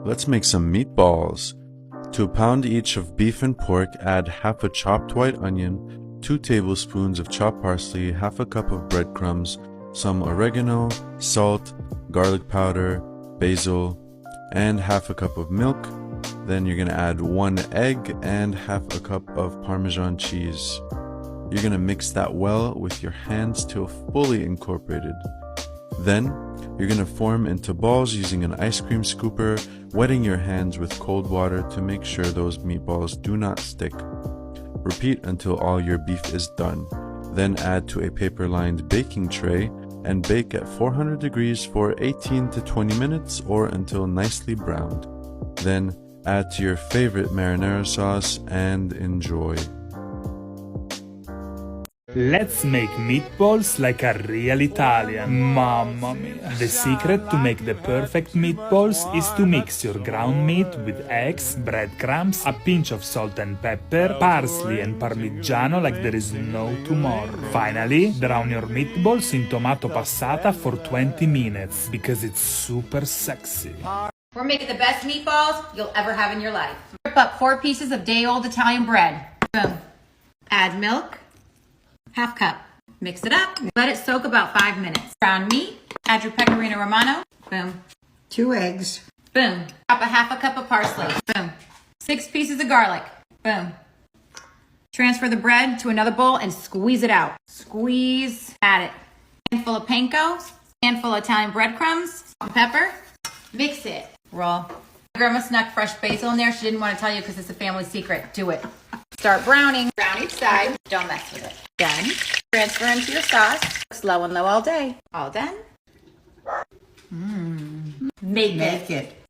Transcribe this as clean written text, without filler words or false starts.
Let's make some meatballs. To a pound each of beef and pork, add half a chopped white onion, 2 tablespoons of chopped parsley, half a cup of breadcrumbs, some oregano, salt, garlic powder, basil, and half a cup of milk. Then you're going to add 1 egg and half a cup of Parmesan cheese. You're going to mix that well with your hands till fully incorporated. Then you're going to form into balls using an ice cream scooper, wetting your hands with cold water to make sure those meatballs do not stick. Repeat until all your beef is done. Then add to a paper-lined baking tray and bake at 400 degrees for 18 to 20 minutes or until nicely browned. Then add to your favorite marinara sauce and enjoy. Let's make meatballs like a real Italian. Mamma mia. The secret to make the perfect meatballs is to mix your ground meat with eggs, breadcrumbs, a pinch of salt and pepper, parsley and parmigiano like there is no tomorrow. Finally, brown your meatballs in tomato passata for 20 minutes because it's super sexy. We're making the best meatballs you'll ever have in your life. Rip up 4 pieces of day-old Italian bread. Boom. Add milk. Half cup. Mix it up. Let it soak about 5 minutes. Brown meat. Add your pecorino romano. Boom. 2 eggs. Boom. Chop a half a cup of parsley. Boom. 6 pieces of garlic. Boom. Transfer the bread to another bowl and squeeze it out. Squeeze. Add it. Handful of panko. Handful of Italian breadcrumbs. Salt and pepper. Mix it. Roll. Grandma snuck fresh basil in there. She didn't want to tell you because it's a family secret. Do it. Start browning. Brown each side. Don't mess with it. Done. Transfer into your sauce. Slow and low all day. All done. Make it.